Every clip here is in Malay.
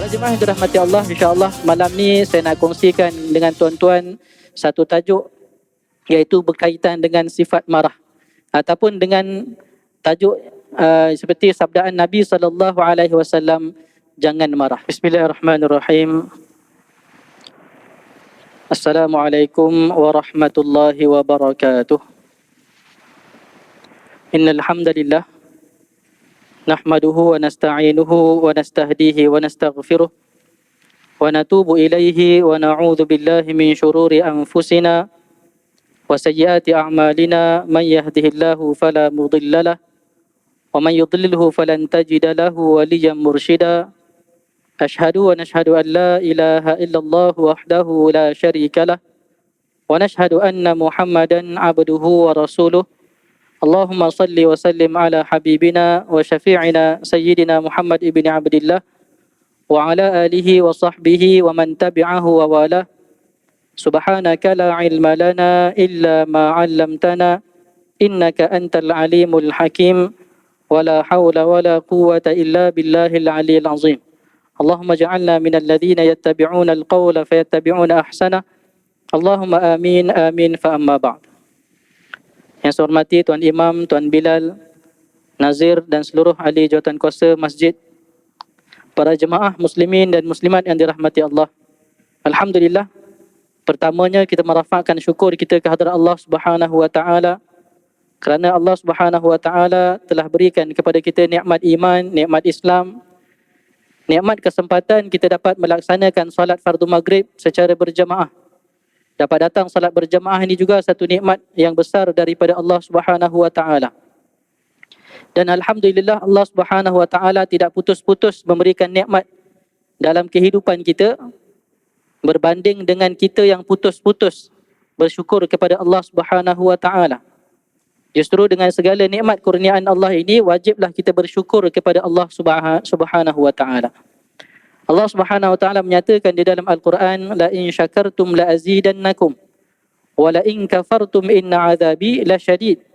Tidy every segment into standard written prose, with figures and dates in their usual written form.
Para jemaah yang dirahmati Allah, insya-Allah malam ni saya nak kongsikan dengan tuan-tuan satu tajuk iaitu berkaitan dengan sifat marah ataupun dengan tajuk seperti sabdaan Nabi sallallahu alaihi wasallam, jangan marah. Bismillahirrahmanirrahim. Assalamualaikum warahmatullahi wabarakatuh. Innal hamdalillah nahmaduhu wa nasta'inuhu wa nastahdihi wa nastaghfiruh wa natubu ilaihi wa na'udzu billahi min syururi anfusina wa sayyiati a'malina, man yahdihillahu fala mudhillalah wa man yudlilhu falan tajida lahu waliyyan mursyida. Ashhadu wa nashhadu an la ilaha illallah wahdahu la syarika lah wa nashhadu anna Muhammadan abduhu wa rasuluh. Allahumma salli wa sallim ala habibina wa syafi'ina sayyidina Muhammad ibn Abdillah wa ala alihi wa sahbihi wa man tabi'ahu wa wala. Subhanaka la ilma lana illa ma 'allamtana innaka antal alimul hakim wa la hawla wa la quwwata illa billahil aliyyil azim. Allahumma ja'alna minal ladzina yattabi'una al-qawla fayattabi'una ahsana. Allahumma amin amin fa amma ba'd. Yang saya hormati Tuan Imam, Tuan Bilal, Nazir dan seluruh ahli jawatan kuasa masjid, para jemaah muslimin dan muslimat yang dirahmati Allah. Alhamdulillah, pertamanya kita merafakkan syukur kita kehadrat Allah Subhanahu wa taala kerana Allah Subhanahu wa taala telah berikan kepada kita nikmat iman, nikmat Islam, nikmat kesempatan kita dapat melaksanakan solat fardu maghrib secara berjemaah. Dapat datang salat berjemaah ini juga satu nikmat yang besar daripada Allah Subhanahu wa taala. Dan alhamdulillah Allah Subhanahu wa taala tidak putus-putus memberikan nikmat dalam kehidupan kita berbanding dengan kita yang putus-putus bersyukur kepada Allah Subhanahu wa taala. Justru dengan segala nikmat kurniaan Allah ini wajiblah kita bersyukur kepada Allah Subhanahu wa taala. Allah Subhanahu wa taala menyatakan di dalam Al-Quran, la in syakartum la azidannakum wa la in kafartum inna azabi lasyadid.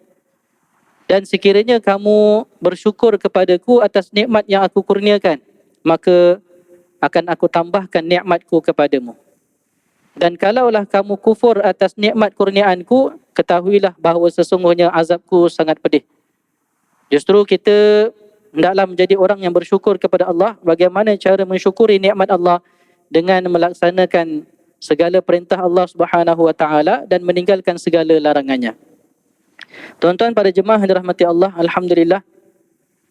Dan sekiranya kamu bersyukur kepadaku atas nikmat yang aku kurniakan, maka akan aku tambahkan nikmatku kepadamu. Dan kalaulah kamu kufur atas nikmat kurniaanku, ketahuilah bahawa sesungguhnya azabku sangat pedih. Justru kita hendaklah menjadi orang yang bersyukur kepada Allah. Bagaimana cara mensyukuri nikmat Allah? Dengan melaksanakan segala perintah Allah Subhanahu wa taala dan meninggalkan segala larangannya. Tuan-tuan para jemaah yang dirahmati Allah, alhamdulillah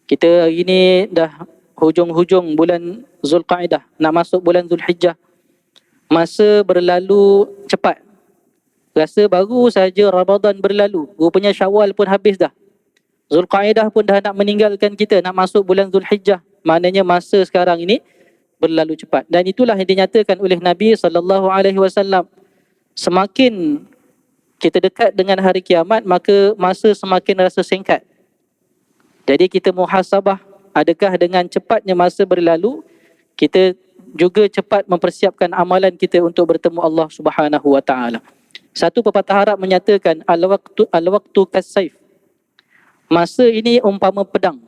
kita hari ini dah hujung-hujung bulan Zulqa'dah, nak masuk bulan Zulhijjah. Masa berlalu cepat. Rasa baru saja Ramadan berlalu, rupanya Syawal pun habis dah. Zulqa'dah pun dah nak meninggalkan kita, nak masuk bulan Zulhijjah. Maknanya masa sekarang ini berlalu cepat. Dan itulah yang dinyatakan oleh Nabi sallallahu alaihi wasallam. Semakin kita dekat dengan hari kiamat, maka masa semakin rasa singkat. Jadi kita muhasabah, adakah dengan cepatnya masa berlalu, kita juga cepat mempersiapkan amalan kita untuk bertemu Allah Subhanahu wa taala. Satu pepatah Arab menyatakan al-waqtu kas-saif. Masa ini umpama pedang.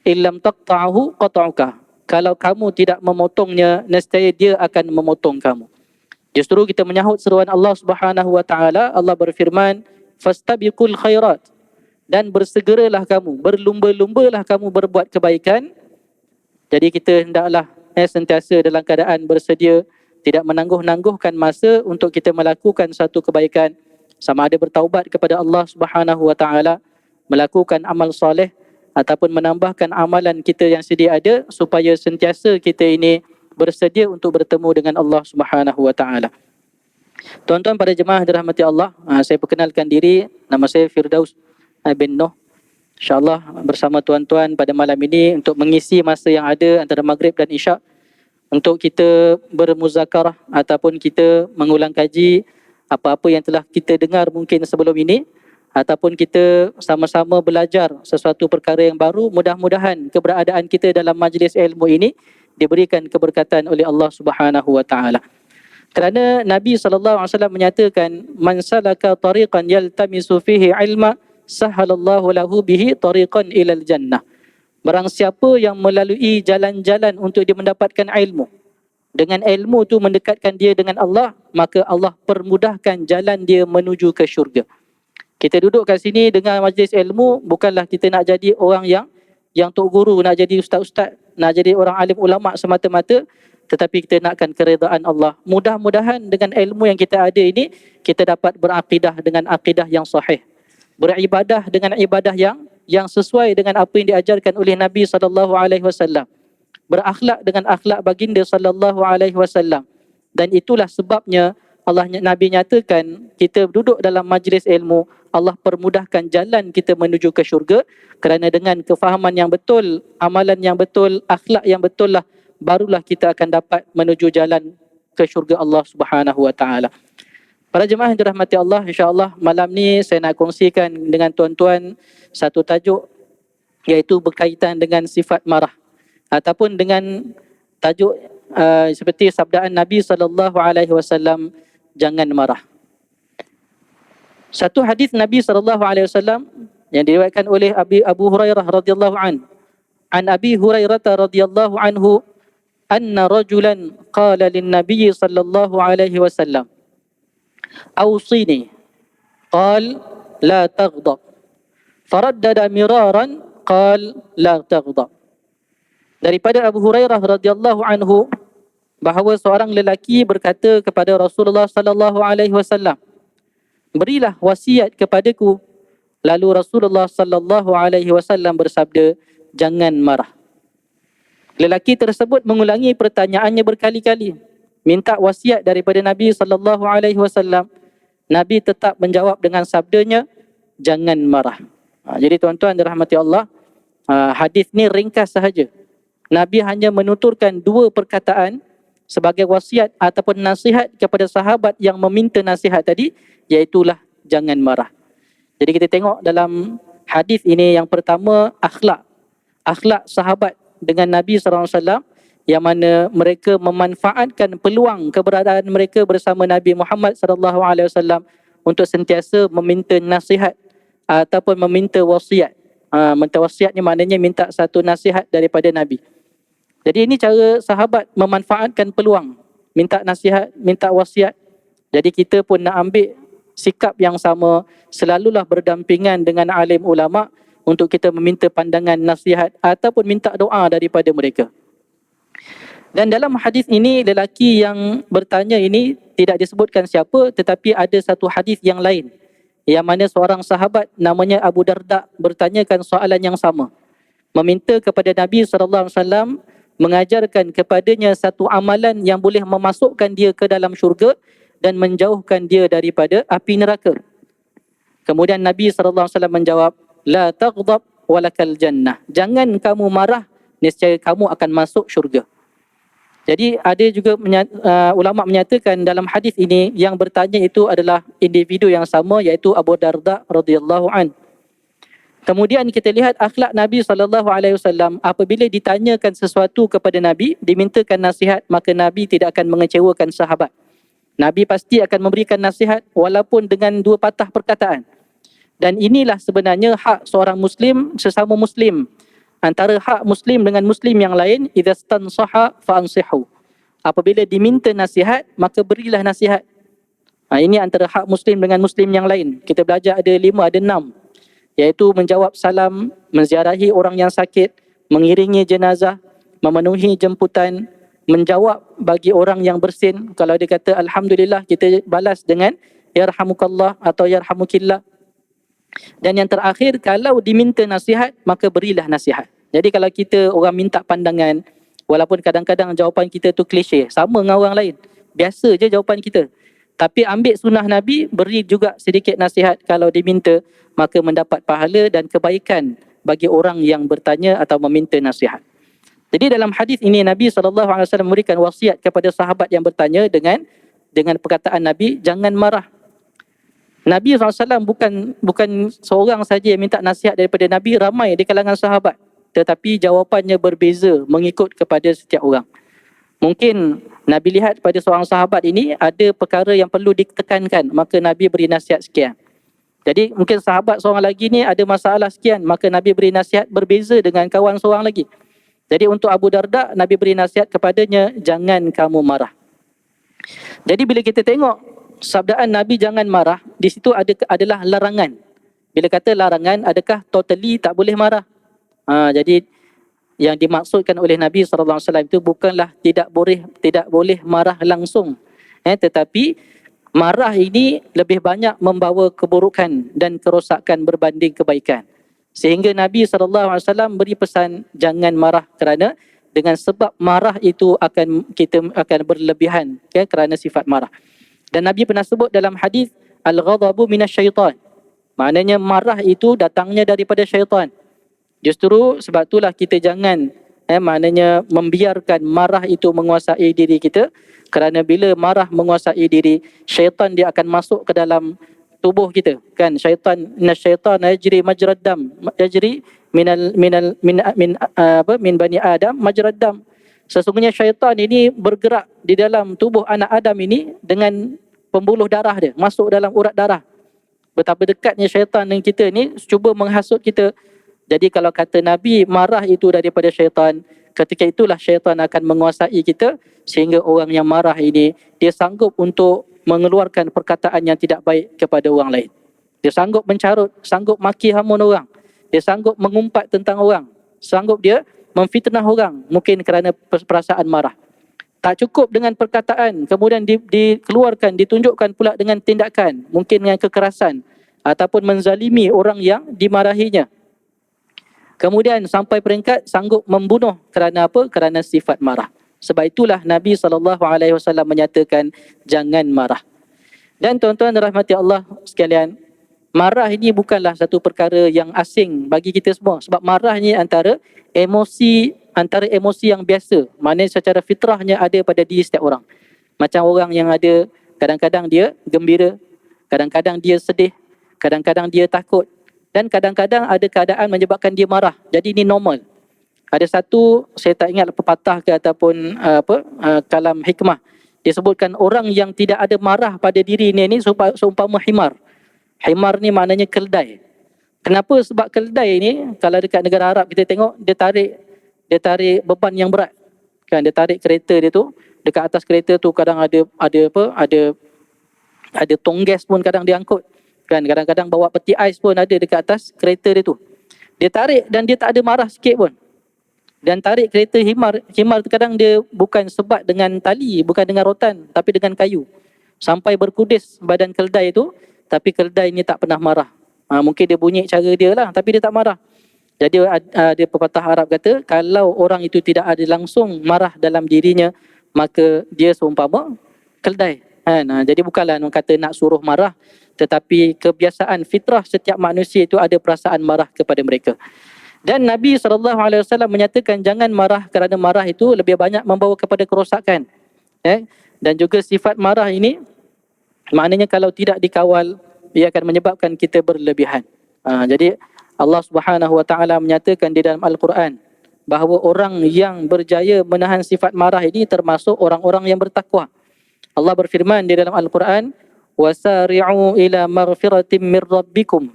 Illam taqta'ahu qata'uka. Kalau kamu tidak memotongnya, nescaya dia akan memotong kamu. Justru kita menyahut seruan Allah Subhanahu wa taala. Allah berfirman, fastabiqul khairat. Dan bersegeralah kamu, berlumba-lumbalah kamu berbuat kebaikan. Jadi kita hendaklah sentiasa dalam keadaan bersedia, tidak menangguh-nangguhkan masa untuk kita melakukan satu kebaikan, sama ada bertaubat kepada Allah Subhanahu wa taala, melakukan amal soleh ataupun menambahkan amalan kita yang sedia ada supaya sentiasa kita ini bersedia untuk bertemu dengan Allah Subhanahu wa taala. Tuan-tuan pada jemaah dirahmati Allah, saya perkenalkan diri, nama saya Firdaus bin Noh. InsyaAllah bersama tuan-tuan pada malam ini untuk mengisi masa yang ada antara maghrib dan isyak untuk kita bermuzakarah ataupun kita mengulang kaji apa-apa yang telah kita dengar mungkin sebelum ini, ataupun kita sama-sama belajar sesuatu perkara yang baru. Mudah-mudahan keberadaan kita dalam majlis ilmu ini diberikan keberkatan oleh Allah Subhanahu wa taala. Kerana Nabi sallallahu alaihi wasallam menyatakan, man salaka tariqan yaltamisu fihi ilma, sahalallahu lahu bihi tariqan ilal jannah. Barang siapa yang melalui jalan-jalan untuk dia mendapatkan ilmu, dengan ilmu tu mendekatkan dia dengan Allah, maka Allah permudahkan jalan dia menuju ke syurga. Kita duduk kat sini dengar majlis ilmu, bukanlah kita nak jadi orang yang tok guru, nak jadi ustaz-ustaz, nak jadi orang alim ulama semata-mata, tetapi kita nakkan keredaan Allah. Mudah-mudahan dengan ilmu yang kita ada ini, kita dapat berakidah dengan akidah yang sahih, beribadah dengan ibadah yang sesuai dengan apa yang diajarkan oleh Nabi SAW, berakhlak dengan akhlak baginda SAW. Dan itulah sebabnya Nabi nyatakan, kita duduk dalam majlis ilmu, Allah permudahkan jalan kita menuju ke syurga, kerana dengan kefahaman yang betul, amalan yang betul, akhlak yang betul lah, barulah kita akan dapat menuju jalan ke syurga Allah Subhanahu Wa Taala. Para jemaah yang dirahmati Allah, insya-Allah malam ni saya nak kongsikan dengan tuan-tuan satu tajuk, iaitu berkaitan dengan sifat marah, ataupun dengan tajuk seperti sabdaan Nabi SAW, jangan marah. Satu hadis Nabi SAW yang diriwayatkan oleh Abu Hurairah radhiyallahu an Abi Hurairah radhiyallahu anhu, anna rajulan qala lin Nabi sallallahu alaihi wasallam, awsini, qal la taghdab, faraddada miraran, qal la taghdab. Daripada Abu Hurairah radhiyallahu anhu, bahawa seorang lelaki berkata kepada Rasulullah sallallahu alaihi wasallam, berilah wasiat kepadaku. Lalu Rasulullah sallallahu alaihi wasallam bersabda, jangan marah. Lelaki tersebut mengulangi pertanyaannya berkali-kali, minta wasiat daripada Nabi sallallahu alaihi wasallam. Nabi tetap menjawab dengan sabdanya, jangan marah. Jadi tuan-tuan dirahmati Allah, hadis ni ringkas sahaja. Nabi hanya menuturkan dua perkataan sebagai wasiat ataupun nasihat kepada sahabat yang meminta nasihat tadi, iaitulah jangan marah. Jadi kita tengok dalam hadis ini, yang pertama akhlak sahabat dengan Nabi SAW, yang mana mereka memanfaatkan peluang keberadaan mereka bersama Nabi Muhammad SAW untuk sentiasa meminta nasihat ataupun meminta wasiat. Minta wasiat ni maknanya minta satu nasihat daripada Nabi. Jadi ini cara sahabat memanfaatkan peluang, minta nasihat, minta wasiat. Jadi kita pun nak ambil sikap yang sama, selalulah berdampingan dengan alim ulama untuk kita meminta pandangan nasihat ataupun minta doa daripada mereka. Dan dalam hadis ini, lelaki yang bertanya ini tidak disebutkan siapa, tetapi ada satu hadis yang lain, yang mana seorang sahabat namanya Abu Darda bertanyakan soalan yang sama, meminta kepada Nabi SAW mengajarkan kepadanya satu amalan yang boleh memasukkan dia ke dalam syurga dan menjauhkan dia daripada api neraka. Kemudian Nabi SAW menjawab, la taghdab walakal jannah, jangan kamu marah, nescaya kamu akan masuk syurga. Jadi ada juga ulama menyatakan dalam hadis ini yang bertanya itu adalah individu yang sama, iaitu Abu Darda radhiyallahu an. Kemudian kita lihat akhlak Nabi SAW, apabila ditanyakan sesuatu kepada Nabi, dimintakan nasihat, maka Nabi tidak akan mengecewakan sahabat. Nabi pasti akan memberikan nasihat walaupun dengan dua patah perkataan. Dan inilah sebenarnya hak seorang Muslim sesama Muslim. Antara hak Muslim dengan Muslim yang lain, idza stansaha fa'ansihu. Apabila diminta nasihat, maka berilah nasihat. Ini antara hak Muslim dengan Muslim yang lain. Kita belajar ada 5, ada 6. Iaitu menjawab salam, menziarahi orang yang sakit, mengiringi jenazah, memenuhi jemputan, menjawab bagi orang yang bersin. Kalau dia kata alhamdulillah, kita balas dengan yarhamukallah atau yarhamukillah. Dan yang terakhir, kalau diminta nasihat, maka berilah nasihat. Jadi kalau kita orang minta pandangan, walaupun kadang-kadang jawapan kita tu klise, sama dengan orang lain, biasa je jawapan kita, tapi ambil sunnah Nabi, beri juga sedikit nasihat. Kalau diminta, maka mendapat pahala dan kebaikan bagi orang yang bertanya atau meminta nasihat. Jadi dalam hadis ini, Nabi SAW memberikan wasiat kepada sahabat yang bertanya dengan perkataan Nabi, jangan marah. Nabi SAW bukan seorang saja yang minta nasihat daripada Nabi, ramai di kalangan sahabat. Tetapi jawapannya berbeza mengikut kepada setiap orang. Mungkin Nabi lihat pada seorang sahabat ini ada perkara yang perlu ditekankan, maka Nabi beri nasihat sekian. Jadi mungkin sahabat seorang lagi ni ada masalah sekian, maka Nabi beri nasihat berbeza dengan kawan seorang lagi. Jadi untuk Abu Darda, Nabi beri nasihat kepadanya, jangan kamu marah. Jadi bila kita tengok sabdaan Nabi jangan marah, di situ adalah larangan. Bila kata larangan, adakah totally tak boleh marah? Jadi yang dimaksudkan oleh Nabi SAW itu bukanlah tidak boleh marah langsung. Tetapi marah ini lebih banyak membawa keburukan dan kerosakan berbanding kebaikan. Sehingga Nabi SAW beri pesan jangan marah kerana dengan sebab marah itu kita akan berlebihan kerana sifat marah. Dan Nabi pernah sebut dalam hadis al-ghadabu minasyaitan. Maknanya marah itu datangnya daripada syaitan. Justru sebab itulah kita jangan maknanya membiarkan marah itu menguasai diri kita, kerana bila marah menguasai diri, syaitan dia akan masuk ke dalam tubuh kita kan. Syaitan yajri majrad dam, yajri min bani Adam majrad dam. Sesungguhnya syaitan ini bergerak di dalam tubuh anak Adam ini dengan pembuluh darah dia, masuk dalam urat darah. Betapa dekatnya syaitan dengan kita ni, cuba menghasut kita. Jadi kalau kata Nabi marah itu daripada syaitan, ketika itulah syaitan akan menguasai kita, sehingga orang yang marah ini dia sanggup untuk mengeluarkan perkataan yang tidak baik kepada orang lain. Dia sanggup mencarut, sanggup maki hamun orang, dia sanggup mengumpat tentang orang, sanggup dia memfitnah orang mungkin kerana perasaan marah. Tak cukup dengan perkataan, kemudian dikeluarkan, ditunjukkan pula dengan tindakan, mungkin dengan kekerasan ataupun menzalimi orang yang dimarahinya. Kemudian sampai peringkat sanggup membunuh kerana apa? Kerana sifat marah. Sebab itulah Nabi SAW menyatakan jangan marah. Dan tuan-tuan rahmati Allah sekalian, marah ini bukanlah satu perkara yang asing bagi kita semua. Sebab marah ni antara emosi yang biasa. Maknanya secara fitrahnya ada pada diri setiap orang. Macam orang yang ada, kadang-kadang dia gembira, kadang-kadang dia sedih, kadang-kadang dia takut, dan kadang-kadang ada keadaan menyebabkan dia marah. Jadi ini normal. Ada satu, saya tak ingat pepatah ke ataupun kalam hikmah. Dia sebutkan orang yang tidak ada marah pada diri ini seumpama himar. Himar ni maknanya keldai. Kenapa? Sebab keldai ni kalau dekat negara Arab kita tengok, dia tarik beban yang berat. Kan dia tarik kereta dia tu, dekat atas kereta tu kadang ada tonggas pun kadang dia angkut. Kan kadang-kadang bawa peti ais pun ada dekat atas kereta dia tu. Dia tarik dan dia tak ada marah sikit pun. Dan tarik kereta himar tu kadang dia bukan sebat dengan tali, bukan dengan rotan, tapi dengan kayu. Sampai berkudis badan keldai tu, tapi keldai ni tak pernah marah. Mungkin dia bunyi cara dia lah, tapi dia tak marah. Jadi ada pepatah Arab kata, kalau orang itu tidak ada langsung marah dalam dirinya, maka dia seumpama keldai. Jadi bukanlah orang kata nak suruh marah, tetapi kebiasaan fitrah setiap manusia itu ada perasaan marah kepada mereka. Dan Nabi SAW menyatakan jangan marah kerana marah itu lebih banyak membawa kepada kerosakan. Dan juga sifat marah ini, maknanya kalau tidak dikawal, ia akan menyebabkan kita berlebihan. Jadi Allah Subhanahu Wa Taala menyatakan di dalam Al-Quran bahawa orang yang berjaya menahan sifat marah ini termasuk orang-orang yang bertakwa. Allah berfirman di dalam Al-Quran, "Wasari'u ila maghfiratin min rabbikum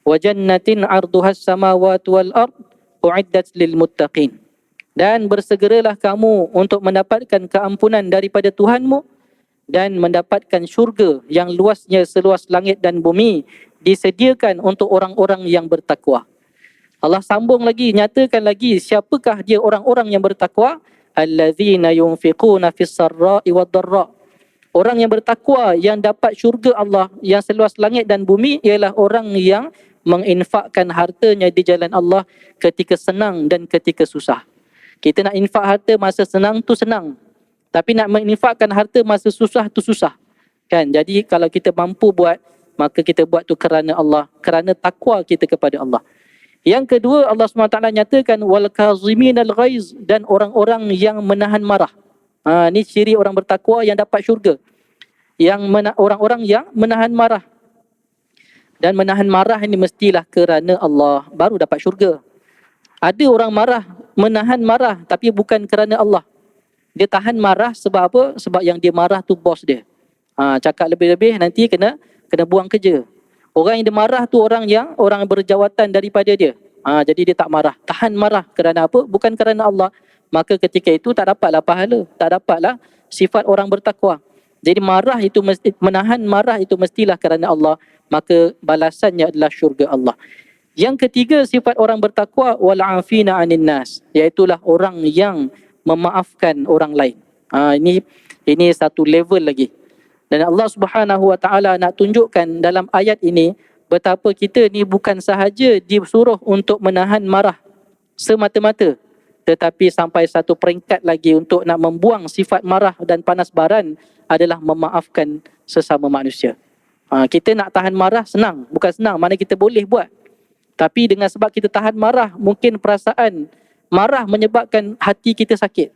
wa jannatin 'arduhas samawati wal ard u'iddat lil muttaqin." Dan bersegeralah kamu untuk mendapatkan keampunan daripada Tuhanmu dan mendapatkan syurga yang luasnya seluas langit dan bumi, disediakan untuk orang-orang yang bertakwa. Allah sambung lagi, nyatakan lagi siapakah dia orang-orang yang bertakwa? Allazina yunfiquna fis sarra'i wad dharra. Orang yang bertakwa yang dapat syurga Allah yang seluas langit dan bumi ialah orang yang menginfakkan hartanya di jalan Allah ketika senang dan ketika susah. Kita nak infak harta masa senang tu senang, tapi nak menginfakkan harta masa susah tu susah. Kan? Jadi kalau kita mampu buat, maka kita buat tu kerana Allah, kerana takwa kita kepada Allah. Yang kedua, Allah SWT nyatakan wal kaziminal ghaiz, dan orang-orang yang menahan marah. Ni ciri orang bertakwa yang dapat syurga. Orang-orang yang menahan marah. Dan menahan marah ini mestilah kerana Allah, baru dapat syurga. Ada orang menahan marah tapi bukan kerana Allah. Dia tahan marah sebab apa? Sebab yang dia marah tu bos dia. Cakap lebih-lebih nanti kena buang kerja. Orang yang dia marah tu orang yang berjawatan daripada dia. Jadi dia tak marah. Tahan marah kerana apa? Bukan kerana Allah. Maka ketika itu tak dapatlah pahala, tak dapatlah sifat orang bertakwa. Jadi menahan marah itu mestilah kerana Allah, maka balasannya adalah syurga Allah. Yang ketiga sifat orang bertakwa, wal afina 'anil nas, iaitulah orang yang memaafkan orang lain. Ini satu level lagi. Dan Allah Subhanahu wa taala nak tunjukkan dalam ayat ini betapa kita ni bukan sahaja disuruh untuk menahan marah semata-mata, tetapi sampai satu peringkat lagi untuk nak membuang sifat marah dan panas baran adalah memaafkan sesama manusia. Kita nak tahan marah senang, bukan senang, mana kita boleh buat. Tapi dengan sebab kita tahan marah, mungkin perasaan marah menyebabkan hati kita sakit.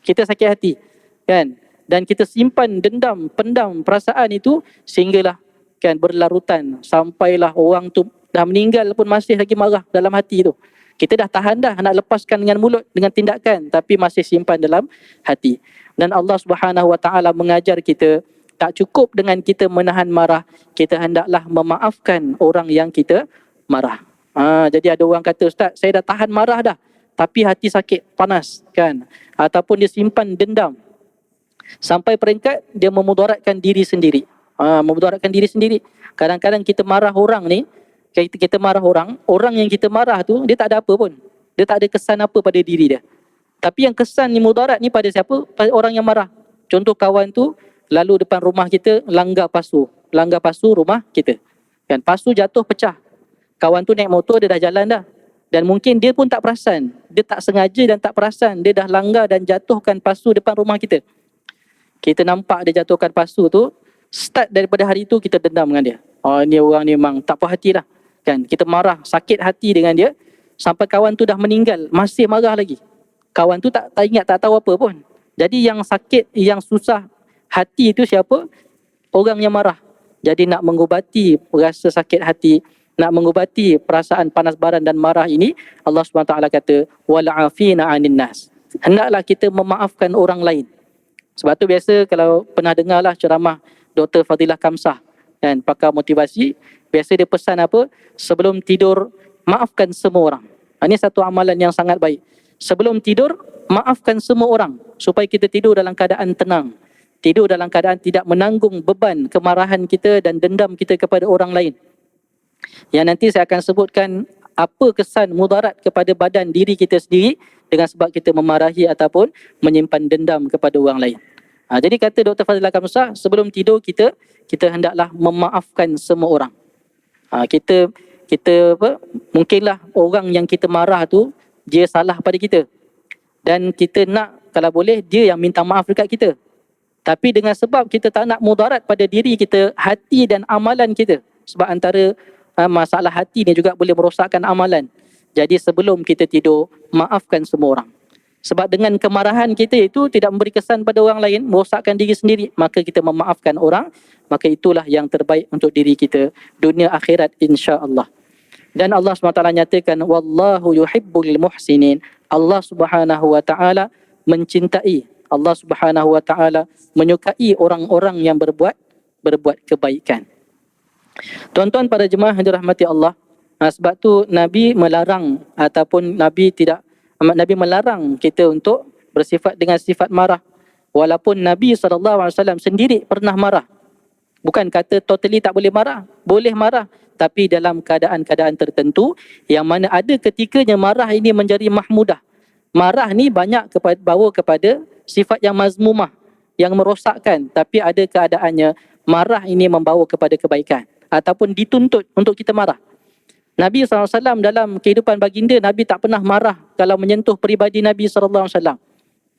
Kita sakit hati, kan? Dan kita simpan dendam, pendam perasaan itu sehinggalah kan berlarutan sampailah orang tu dah meninggal pun masih lagi marah dalam hati tu. Kita dah tahan dah nak lepaskan dengan mulut, dengan tindakan, tapi masih simpan dalam hati. Dan Allah Subhanahu wa taala mengajar kita tak cukup dengan kita menahan marah, kita hendaklah memaafkan orang yang kita marah. Jadi ada orang kata, "Ustaz, saya dah tahan marah dah, tapi hati sakit, panas," kan? Ataupun dia simpan dendam sampai peringkat dia memudaratkan diri sendiri. Memudaratkan diri sendiri. Kadang-kadang kita marah orang ni, kita marah orang yang kita marah tu dia tak ada apa pun. Dia tak ada kesan apa pada diri dia. Tapi yang kesan ni mudarat ni pada siapa? Pada orang yang marah. Contoh, kawan tu lalu depan rumah kita langgar pasu rumah kita. Kan pasu jatuh pecah. Kawan tu naik motor, dia dah jalan dah. Dan mungkin dia pun tak perasan. Dia tak sengaja dan tak perasan dia dah langgar dan jatuhkan pasu depan rumah kita. Kita nampak dia jatuhkan pasu tu, start daripada hari tu kita dendam dengan dia. Ni orang ni memang tak puas hati lah. Kan? Kita marah, sakit hati dengan dia, sampai kawan tu dah meninggal, masih marah lagi. Kawan tu tak ingat, tak tahu apa pun. Jadi yang sakit, yang susah hati itu siapa? Orang yang marah. Jadi nak mengubati rasa sakit hati, nak mengubati perasaan panas baran dan marah ini, Allah SWT kata, wal afina 'anil nas. Hendaklah kita memaafkan orang lain. Sebab tu biasa kalau pernah dengarlah ceramah Dr. Fadilah Kamsah, kan, pakar motivasi, biasa dia pesan apa? Sebelum tidur, maafkan semua orang. Ini satu amalan yang sangat baik. Sebelum tidur, maafkan semua orang supaya kita tidur dalam keadaan tenang. Tidur dalam keadaan tidak menanggung beban kemarahan kita dan dendam kita kepada orang lain. Yang nanti saya akan sebutkan apa kesan mudarat kepada badan diri kita sendiri dengan sebab kita memarahi ataupun menyimpan dendam kepada orang lain. Jadi kata Dr. Fadilah Kamsah, sebelum tidur kita hendaklah memaafkan semua orang. Kita mungkinlah orang yang kita marah tu dia salah pada kita. Dan kita nak kalau boleh dia yang minta maaf dekat kita. Tapi dengan sebab kita tak nak mudarat pada diri kita, hati dan amalan kita. Sebab antara masalah hati ni juga boleh merosakkan amalan. Jadi sebelum kita tidur, maafkan semua orang. Sebab dengan kemarahan kita itu tidak memberi kesan pada orang lain, merosakkan diri sendiri, maka kita memaafkan orang, maka itulah yang terbaik untuk diri kita dunia akhirat insya-Allah. Dan Allah SWT nyatakan, wallahu yuhibbul muhsinin. Allah Subhanahu wa taala mencintai, Allah Subhanahu wa taala menyukai orang-orang yang berbuat kebaikan. Tuan-tuan para jemaah yang dirahmati Allah, sebab tu Nabi melarang ataupun Nabi melarang kita untuk bersifat dengan sifat marah. Walaupun Nabi SAW sendiri pernah marah. Bukan kata totally tak boleh marah. Boleh marah. Tapi dalam keadaan-keadaan tertentu yang mana ada ketikanya marah ini menjadi mahmudah. Marah ni banyak bawa kepada sifat yang mazmumah, yang merosakkan. Tapi ada keadaannya marah ini membawa kepada kebaikan. Ataupun dituntut untuk kita marah. Nabi SAW dalam kehidupan baginda, Nabi tak pernah marah kalau menyentuh peribadi Nabi SAW.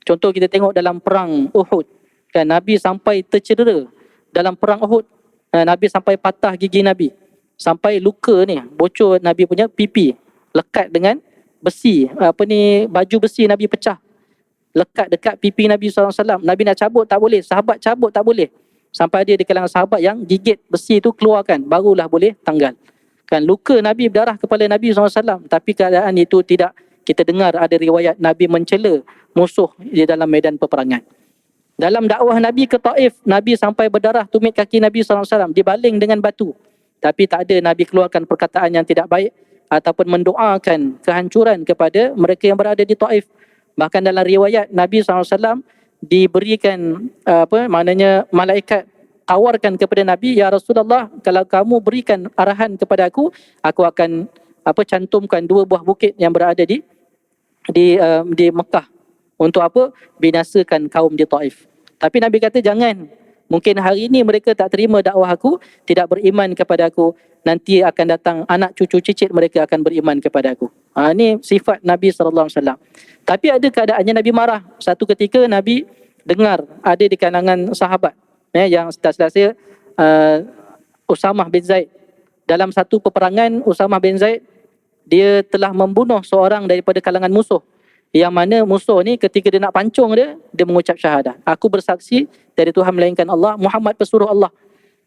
Contoh kita tengok dalam perang Uhud. Kan, Nabi sampai tercedera dalam perang Uhud. Nabi sampai patah gigi Nabi. Sampai luka ni, bocor Nabi punya pipi. Lekat dengan besi. Baju besi Nabi pecah. Lekat dekat pipi Nabi SAW. Nabi nak cabut tak boleh. Sahabat cabut tak boleh. Sampai dia di kalangan sahabat yang gigit besi tu keluarkan. Barulah boleh tanggal. Kan luka Nabi berdarah kepala Nabi SAW. Tapi keadaan itu tidak kita dengar ada riwayat Nabi mencela musuh di dalam medan peperangan. Dalam dakwah Nabi ke Taif, Nabi sampai berdarah tumit kaki Nabi SAW. Dibaling dengan batu. Tapi tak ada Nabi keluarkan perkataan yang tidak baik ataupun mendoakan kehancuran kepada mereka yang berada di Taif. Bahkan dalam riwayat Nabi SAW diberikan maknanya malaikat tawarkan kepada Nabi, ya Rasulullah, kalau kamu berikan arahan kepada aku akan cantumkan 2 buah bukit yang berada di Mekah untuk binasakan kaum di Taif. Tapi Nabi kata jangan. Mungkin hari ini mereka tak terima dakwah aku, tidak beriman kepada aku. Nanti akan datang anak cucu cicit mereka akan beriman kepada aku. Ini sifat Nabi SAW. Tapi ada keadaannya Nabi marah. Satu ketika Nabi dengar ada di kalangan sahabat yang selasa Usamah bin Zaid. Dalam satu peperangan, Usamah bin Zaid dia telah membunuh seorang daripada kalangan musuh. Yang mana musuh ni ketika dia nak pancung dia mengucap syahadah. Aku bersaksi dari Tuhan melainkan Allah, Muhammad pesuruh Allah.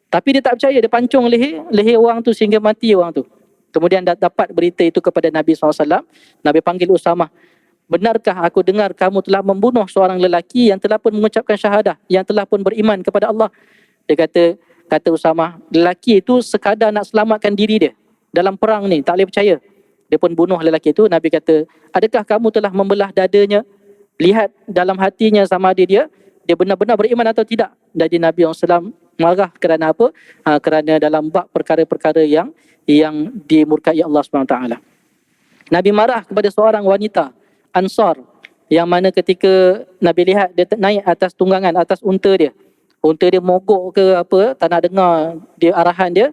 Tapi dia tak percaya, dia pancung leher orang tu sehingga mati orang tu. Kemudian dapat berita itu kepada Nabi SAW. Nabi panggil Usamah. Benarkah aku dengar kamu telah membunuh seorang lelaki yang telah pun mengucapkan syahadah, yang telah pun beriman kepada Allah? Dia kata Usamah, lelaki itu sekadar nak selamatkan diri dia dalam perang ni, tak boleh percaya. Dia pun bunuh lelaki itu. Nabi kata, adakah kamu telah membelah dadanya? Lihat dalam hatinya sama ada dia benar-benar beriman atau tidak. Jadi Nabi SAW marah kerana apa? Kerana dalam bab perkara-perkara yang dimurkai Allah SWT. Nabi marah kepada seorang wanita Ansar yang mana ketika Nabi lihat dia naik atas tunggangan, atas unta dia mogok ke tak nak dengar dia arahan dia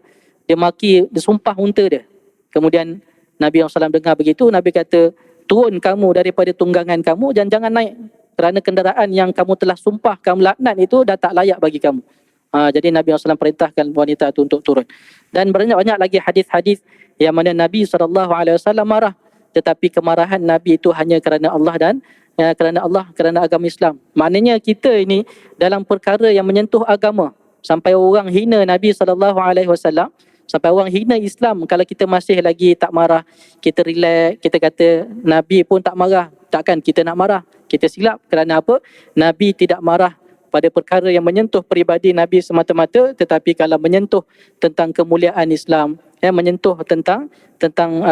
maki, dia sumpah unta dia. Kemudian Nabi SAW dengar begitu, Nabi kata, turun kamu daripada tunggangan kamu dan jangan naik kerana kenderaan yang kamu telah sumpah kamu laknat itu dah tak layak bagi kamu. Jadi Nabi SAW perintahkan wanita itu untuk turun. Dan banyak lagi hadis-hadis yang mana Nabi SAW marah, tetapi kemarahan Nabi itu hanya kerana Allah dan kerana agama Islam. Maknanya kita ini dalam perkara yang menyentuh agama, sampai orang hina Nabi SAW, sampai orang hina Islam, kalau kita masih lagi tak marah, kita relax, kita kata Nabi pun tak marah, takkan kita nak marah? Kita silap. Kerana apa? Nabi tidak marah pada perkara yang menyentuh peribadi Nabi semata-mata, tetapi kalau menyentuh tentang kemuliaan Islam, menyentuh tentang tentang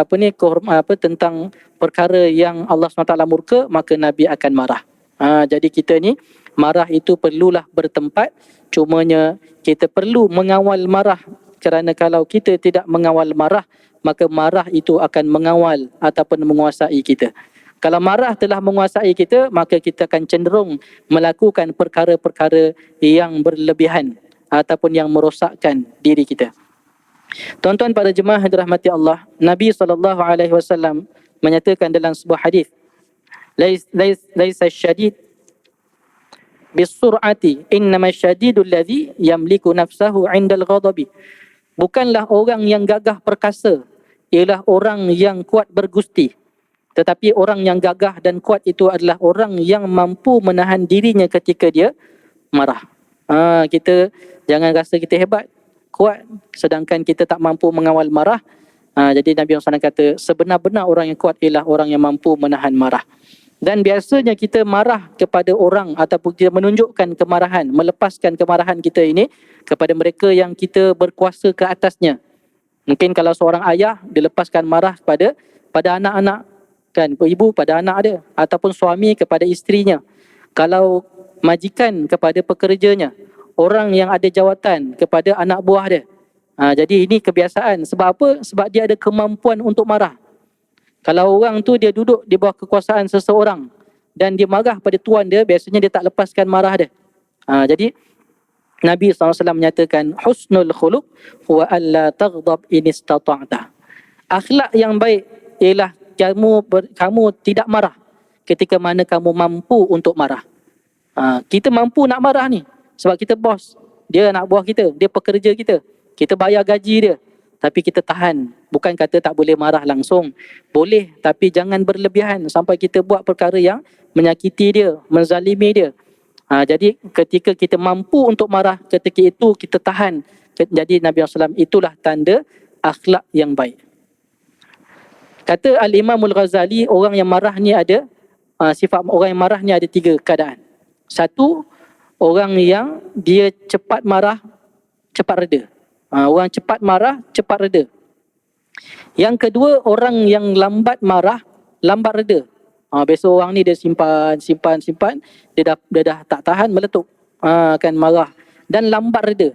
perkara yang Allah SWT murka, maka Nabi akan marah. Jadi kita ni marah itu perlulah bertempat, cumanya kita perlu mengawal marah. Kerana kalau kita tidak mengawal marah, maka marah itu akan mengawal ataupun menguasai kita. Kalau marah telah menguasai kita, maka kita akan cenderung melakukan perkara-perkara yang berlebihan ataupun yang merosakkan diri kita. Tuan-tuan para jemaah yang dirahmati Allah, Nabi SAW menyatakan dalam sebuah hadis, laisa syadid bisur'ati, innama syadidul ladzi yamliku nafsahu 'indal ghadabi. Bukanlah orang yang gagah perkasa, ialah orang yang kuat bergusti. Tetapi orang yang gagah dan kuat itu adalah orang yang mampu menahan dirinya ketika dia marah. Kita jangan rasa kita hebat, kuat, sedangkan kita tak mampu mengawal marah. Jadi Nabi SAW kata, sebenar-benar orang yang kuat ialah orang yang mampu menahan marah. Dan biasanya kita marah kepada orang ataupun kita menunjukkan kemarahan, melepaskan kemarahan kita ini kepada mereka yang kita berkuasa ke atasnya. Mungkin kalau seorang ayah, dia lepaskan marah pada anak-anak, kan, ibu pada anak dia, ataupun suami kepada isterinya. Kalau majikan kepada pekerjanya, orang yang ada jawatan kepada anak buah dia. Jadi ini kebiasaan. Sebab apa? Sebab dia ada kemampuan untuk marah. Kalau orang tu dia duduk di bawah kekuasaan seseorang dan dia marah pada tuan dia, biasanya dia tak lepaskan marah dia. Jadi Nabi SAW menyatakan, husnul khuluq huwa alla taghdab in istata'ta. Akhlak yang baik ialah kamu tidak marah ketika mana kamu mampu untuk marah. Kita mampu nak marah ni sebab kita bos, dia anak buah kita, dia pekerja kita, kita bayar gaji dia, tapi kita tahan. Bukan kata tak boleh marah langsung, boleh, tapi jangan berlebihan sampai kita buat perkara yang menyakiti dia, menzalimi dia. Jadi ketika kita mampu untuk marah, ketika itu kita tahan. Jadi Nabi SAW, itulah tanda akhlak yang baik. Kata Al-Imam Al-Ghazali, orang yang marah ni ada sifat orang yang marah ni ada 3 keadaan. Satu, orang yang dia cepat marah, cepat reda. Orang cepat marah, cepat reda. Yang kedua, orang yang lambat marah, lambat reda. Biasa orang ni dia simpan, dia dah tak tahan, meletup. Akan marah dan lambat reda.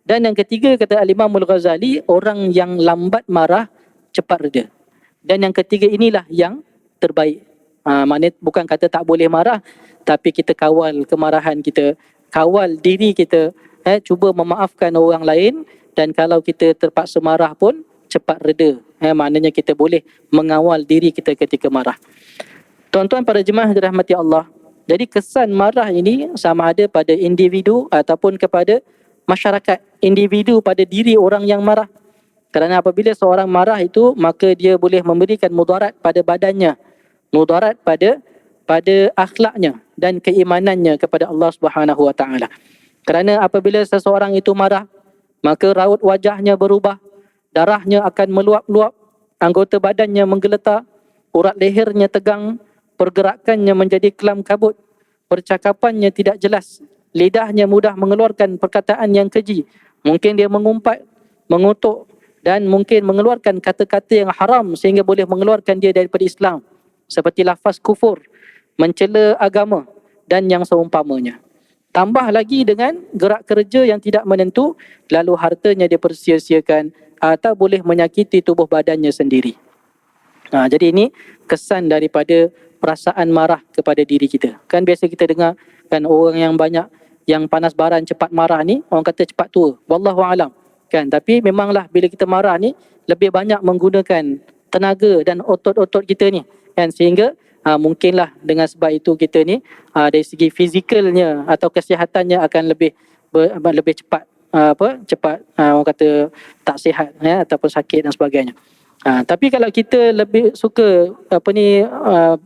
Dan yang ketiga, kata Al-Imam Al-Ghazali, orang yang lambat marah, cepat reda. Dan yang ketiga inilah yang terbaik. Maknanya bukan kata tak boleh marah, tapi kita kawal kemarahan kita, kawal diri kita, cuba memaafkan orang lain, dan kalau kita terpaksa marah pun cepat reda. Maknanya kita boleh mengawal diri kita ketika marah. Tuan-tuan para jemaah dirahmati Allah, jadi kesan marah ini sama ada pada individu ataupun kepada masyarakat. Individu pada diri orang yang marah. Kerana apabila seorang marah itu, maka dia boleh memberikan mudarat pada badannya, mudarat pada akhlaknya dan keimanannya kepada Allah Subhanahu Wa Taala. Kerana apabila seseorang itu marah, maka raut wajahnya berubah, darahnya akan meluap-luap, anggota badannya menggeletar, urat lehernya tegang, pergerakannya menjadi kelam kabut, percakapannya tidak jelas, lidahnya mudah mengeluarkan perkataan yang keji, mungkin dia mengumpat, mengutuk, dan mungkin mengeluarkan kata-kata yang haram sehingga boleh mengeluarkan dia daripada Islam, seperti lafaz kufur, mencela agama dan yang seumpamanya. Tambah lagi dengan gerak kerja yang tidak menentu, lalu hartanya dipersia-siakan atau boleh menyakiti tubuh badannya sendiri. Jadi ini kesan daripada perasaan marah kepada diri kita. Kan biasa kita dengar kan orang yang banyak yang panas baran cepat marah ni, orang kata cepat tua. Wallahu alam. Kan, tapi memanglah bila kita marah ni lebih banyak menggunakan tenaga dan otot-otot kita ni, kan, sehingga mungkinlah dengan sebab itu kita ni dari segi fizikalnya atau kesihatannya akan lebih cepat orang kata tak sihat, ataupun sakit dan sebagainya. Tapi kalau kita lebih suka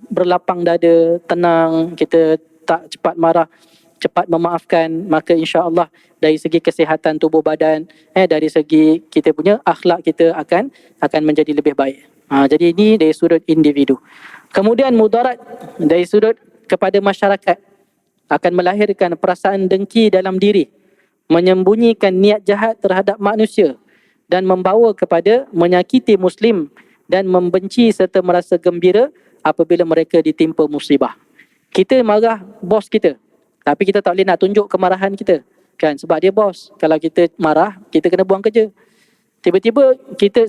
berlapang dada, tenang, kita tak cepat marah, cepat memaafkan, maka insya-Allah dari segi kesihatan tubuh badan, dari segi kita punya akhlak kita akan menjadi lebih baik. Jadi ini dari sudut individu. Kemudian mudarat dari sudut kepada masyarakat, akan melahirkan perasaan dengki dalam diri, menyembunyikan niat jahat terhadap manusia dan membawa kepada menyakiti Muslim dan membenci serta merasa gembira apabila mereka ditimpa musibah. Kita marah bos kita, tapi kita tak boleh nak tunjuk kemarahan kita, kan, sebab dia bos. Kalau kita marah, kita kena buang kerja. Tiba-tiba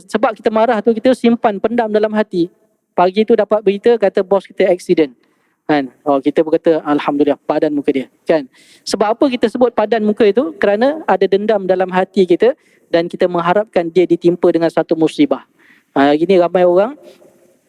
sebab kita marah tu, kita simpan pendam dalam hati. Pagi tu dapat berita kata bos kita accident, kan. Kita berkata alhamdulillah, padan muka dia, kan. Sebab apa kita sebut padan muka itu? Kerana ada dendam dalam hati kita dan kita mengharapkan dia ditimpa dengan satu musibah. Gini ramai orang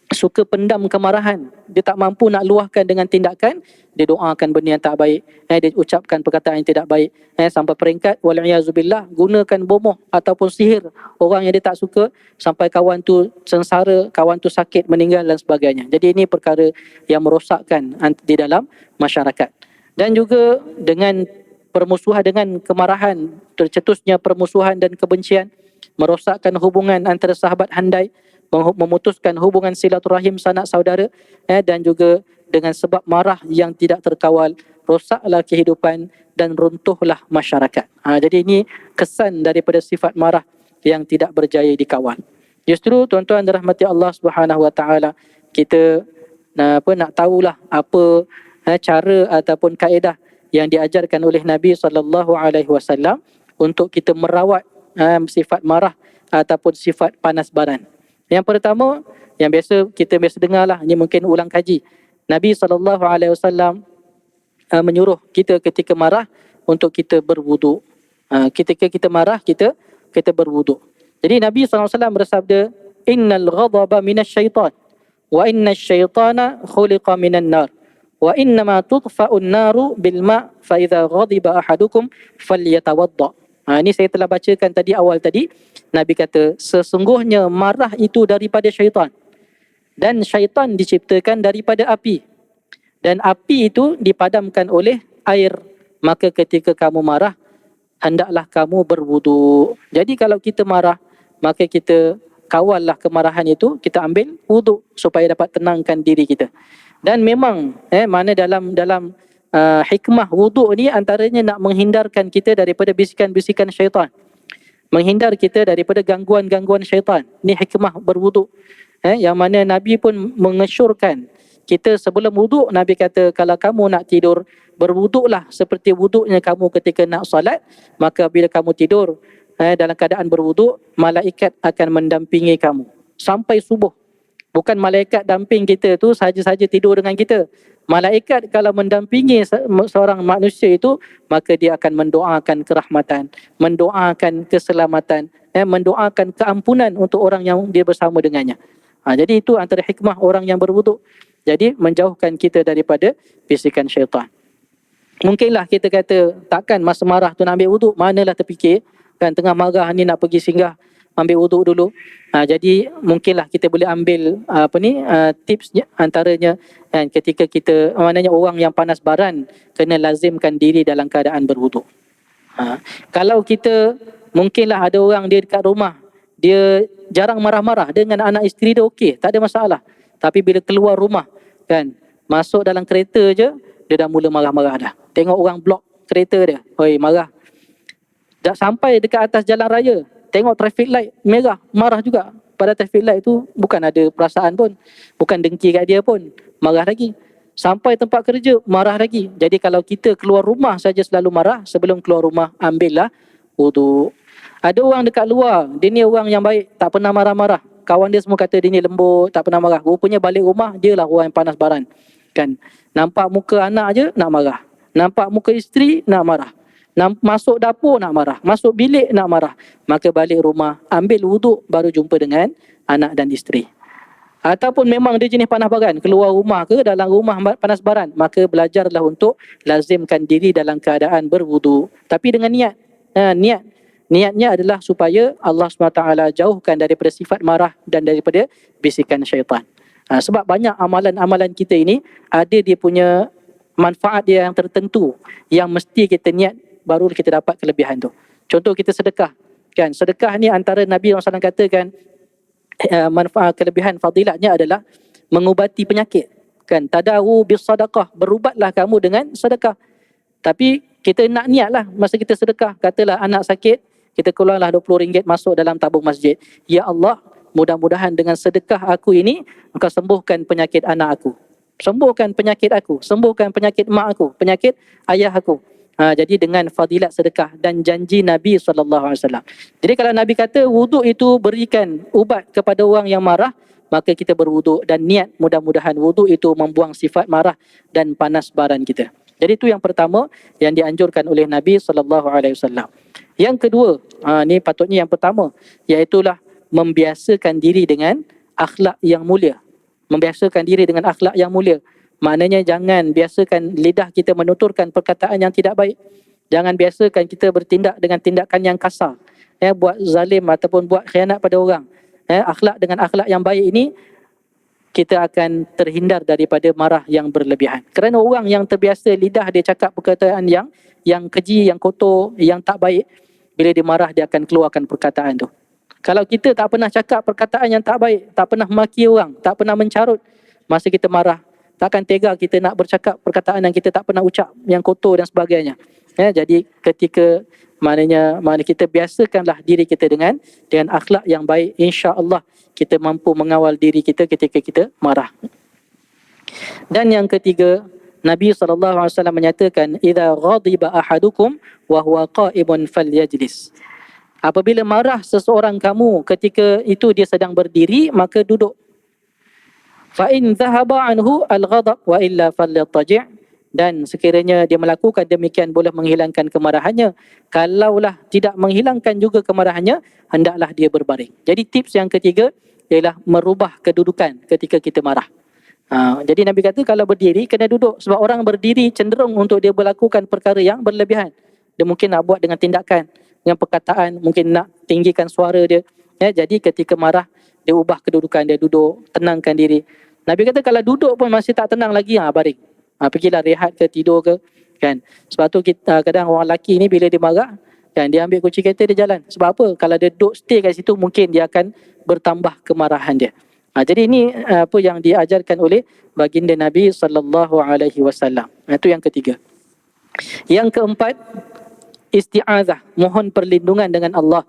suka pendam kemarahan. Dia tak mampu nak luahkan dengan tindakan, dia doakan benda yang tak baik, dia ucapkan perkataan yang tidak baik, sampai peringkat waliyazubillah gunakan bomoh ataupun sihir orang yang dia tak suka sampai kawan tu sengsara, kawan tu sakit, meninggal dan sebagainya. Jadi ini perkara yang merosakkan di dalam masyarakat. Dan juga dengan permusuhan, dengan kemarahan, tercetusnya permusuhan dan kebencian, merosakkan hubungan antara sahabat handai, memutuskan hubungan silaturahim sanak saudara, dan juga dengan sebab marah yang tidak terkawal, rosaklah kehidupan dan runtuhlah masyarakat. Jadi ini kesan daripada sifat marah yang tidak berjaya dikawal. Justru tuan-tuan dirahmati Allah Subhanahu Wa Taala, kita nak tahulah apa cara ataupun kaedah yang diajarkan oleh Nabi SAW untuk kita merawat sifat marah ataupun sifat panas baran. Yang pertama, yang kita biasa dengarlah, ini mungkin ulang kaji. Nabi SAW menyuruh kita ketika marah untuk kita berwuduk. Ketika kita marah, kita berwuduk. Jadi Nabi SAW bersabda, innal ghadaba minasyaitan wa inna syaitana khuliqa minan nar wa innama tudfa'un naru bil ma' fa idza ghadiba ahadukum falyatawadda. Ini saya telah bacakan tadi, awal tadi. Nabi kata, sesungguhnya marah itu daripada syaitan. Dan syaitan diciptakan daripada api. Dan api itu dipadamkan oleh air. Maka ketika kamu marah, hendaklah kamu berwuduk. Jadi kalau kita marah, maka kita kawallah kemarahan itu, kita ambil wuduk supaya dapat tenangkan diri kita. Dan memang, mana dalam hikmah wuduk ni antaranya nak menghindarkan kita daripada bisikan-bisikan syaitan. menghindar kita daripada gangguan-gangguan syaitan. Ni hikmah berwuduk. Yang mana Nabi pun mengesyorkan kita sebelum wuduk, Nabi kata kalau kamu nak tidur, berwuduklah seperti wuduknya kamu ketika nak salat. Maka bila kamu tidur dalam keadaan berwuduk, malaikat akan mendampingi kamu sampai subuh. Bukan malaikat damping kita tu saja-saja tidur dengan kita. Malaikat kalau mendampingi seorang manusia itu, maka dia akan mendoakan kerahmatan, mendoakan keselamatan, mendoakan keampunan untuk orang yang dia bersama dengannya. Jadi itu antara hikmah orang yang berwuduk. Jadi menjauhkan kita daripada bisikan syaitan. Mungkinlah kita kata, takkan masa marah tu nak ambil wuduk, manalah terfikir kan tengah marah ni nak pergi singgah ambil wuduk dulu. Jadi mungkinlah kita boleh ambil tips antaranya ketika kita, maknanya orang yang panas baran kena lazimkan diri dalam keadaan berwuduk. Kalau kita, mungkinlah ada orang dia dekat rumah, dia jarang marah-marah dengan anak isteri dia, okey, tak ada masalah. Tapi bila keluar rumah kan, masuk dalam kereta je dia dah mula marah-marah dah. Tengok orang blok kereta dia, oi marah. Dah sampai dekat atas jalan raya, tengok traffic light merah, marah juga. Pada traffic light tu bukan ada perasaan pun, bukan dengki kat dia pun, marah lagi. Sampai tempat kerja, marah lagi. Jadi kalau kita keluar rumah saja selalu marah, sebelum keluar rumah ambillah wuduk. Ada orang dekat luar, dia ni orang yang baik, tak pernah marah-marah. Kawan dia semua kata dia ni lembut, tak pernah marah. Rupanya balik rumah, dia lah orang yang panas baran. Kan? Nampak muka anak je, nak marah. Nampak muka isteri, nak marah. Masuk dapur nak marah, masuk bilik nak marah. Maka balik rumah, ambil wuduk, baru jumpa dengan anak dan isteri. Ataupun memang dia jenis panas baran, keluar rumah ke dalam rumah panas baran, maka belajarlah untuk lazimkan diri dalam keadaan berwuduk. Tapi dengan niat. Niatnya adalah supaya Allah SWT jauhkan daripada sifat marah dan daripada bisikan syaitan. Sebab banyak amalan-amalan kita ini ada dia punya manfaat dia yang tertentu, yang mesti kita niat baru kita dapat kelebihan tu. Contoh kita sedekah. Kan? Sedekah ni antara Nabi SAW katakan manfaat kelebihan fadilatnya adalah mengubati penyakit. Kan? Tadawu bis sadaqah, berubatlah kamu dengan sedekah. Tapi kita nak niatlah masa kita sedekah. Katalah anak sakit, kita keluarlah RM20 masuk dalam tabung masjid. Ya Allah, mudah-mudahan dengan sedekah aku ini engkau sembuhkan penyakit anak aku, sembuhkan penyakit aku, sembuhkan penyakit mak aku, penyakit ayah aku. Jadi dengan fadilat sedekah dan janji Nabi SAW. Jadi kalau Nabi kata wuduk itu berikan ubat kepada orang yang marah, maka kita berwuduk dan niat mudah-mudahan wuduk itu membuang sifat marah dan panas baran kita. Jadi itu yang pertama yang dianjurkan oleh Nabi SAW. Yang kedua, ni patutnya yang pertama, iaitulah membiasakan diri dengan akhlak yang mulia. Membiasakan diri dengan akhlak yang mulia. Maknanya jangan biasakan lidah kita menuturkan perkataan yang tidak baik. Jangan biasakan kita bertindak dengan tindakan yang kasar. Buat zalim ataupun buat khianat pada orang. Akhlak dengan akhlak yang baik ini, kita akan terhindar daripada marah yang berlebihan. Kerana orang yang terbiasa lidah dia cakap perkataan yang keji, yang kotor, yang tak baik, bila dia marah dia akan keluarkan perkataan tu. Kalau kita tak pernah cakap perkataan yang tak baik, tak pernah memaki orang, tak pernah mencarut, masa kita marah, takkan tega kita nak bercakap perkataan yang kita tak pernah ucap, yang kotor dan sebagainya. Jadi ketika maknanya kita biasakanlah diri kita dengan akhlak yang baik, insya-Allah kita mampu mengawal diri kita ketika kita marah. Dan yang ketiga, Nabi SAW menyatakan, "Idza ghadiba ahadukum wa huwa qa'imun falyajlis." Apabila marah seseorang kamu, ketika itu dia sedang berdiri, maka duduk. Fa in dhahaba anhu al-ghadab wa illa falyataji'. Dan sekiranya dia melakukan demikian boleh menghilangkan kemarahannya. Kalaulah tidak menghilangkan juga kemarahannya, hendaklah dia berbaring. Jadi tips yang ketiga ialah merubah kedudukan ketika kita marah. Jadi Nabi kata kalau berdiri kena duduk. Sebab orang berdiri cenderung untuk dia melakukan perkara yang berlebihan. Dia mungkin nak buat dengan tindakan, dengan perkataan, mungkin nak tinggikan suara dia. Jadi ketika marah, dia ubah kedudukan, dia duduk, tenangkan diri. Nabi kata kalau duduk pun masih tak tenang lagi, baring. Pergilah rehat ke, tidur ke. Kan? Sebab tu kita, kadang orang lelaki ni bila dia marah, kan, dia ambil kunci kereta dia jalan. Sebab apa? Kalau dia duduk stay kat situ, mungkin dia akan bertambah kemarahan dia. Jadi ini apa yang diajarkan oleh baginda Nabi SAW. Itu yang ketiga. Yang keempat, isti'azah, mohon perlindungan dengan Allah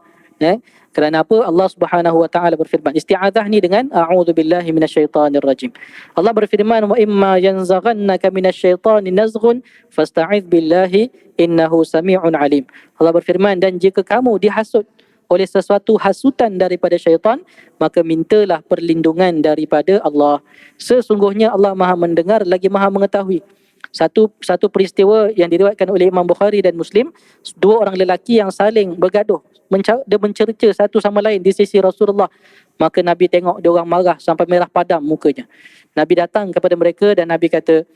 Kerana apa? Allah Subhanahu wa taala berfirman. Isti'adzah ni dengan a'udzubillahi minasyaitonirrajim. Allah berfirman, wa imma yanzaghannaka minasyaitonir nazghun fasta'iz billahi innahu sami'un alim. Allah berfirman, dan jika kamu dihasut oleh sesuatu hasutan daripada syaitan, maka mintalah perlindungan daripada Allah. Sesungguhnya Allah Maha mendengar lagi Maha mengetahui. Satu peristiwa yang diriwayatkan oleh Imam Bukhari dan Muslim, dua orang lelaki yang saling bergaduh, dia mencerca satu sama lain di sisi Rasulullah. Maka Nabi tengok dia orang marah sampai merah padam mukanya. Nabi datang kepada mereka dan Nabi kata,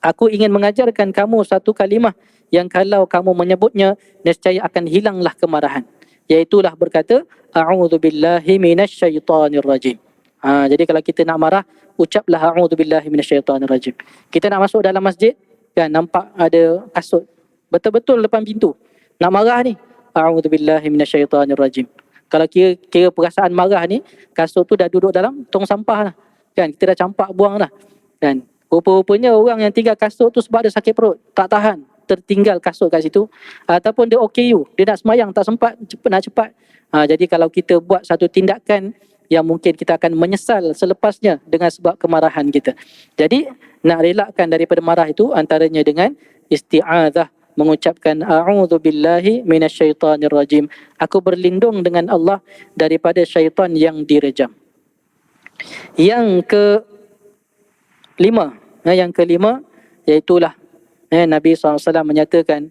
aku ingin mengajarkan kamu satu kalimah yang kalau kamu menyebutnya, nescaya akan hilanglah kemarahan. Iaitulah berkata, a'udzubillahi minasyaitonirrajim. Jadi kalau kita nak marah, ucaplah a'udzubillahi minasyaitonirrajim. Kita nak masuk dalam masjid, kan nampak ada kasut betul-betul depan pintu. Nak marah ni, a'udzubillahi minasyaitonirrajim. Kalau kira perasaan marah ni, kasut tu dah duduk dalam tong sampah lah. Kan, kita dah campak buang lah. Kan, rupa-rupanya orang yang tinggal kasut tu sebab dia sakit perut, tak tahan, tertinggal kasut kat situ. Ataupun dia OKU, dia nak semayang tak sempat, nak cepat. Jadi kalau kita buat satu tindakan yang mungkin kita akan menyesal selepasnya dengan sebab kemarahan kita. Jadi nak relakkan daripada marah itu antaranya dengan isti'adzah, mengucapkan a'udzubillahi minasyaitonirrajim. Aku berlindung dengan Allah daripada syaitan yang direjam. Yang kelima, iaitulah Nabi SAW menyatakan,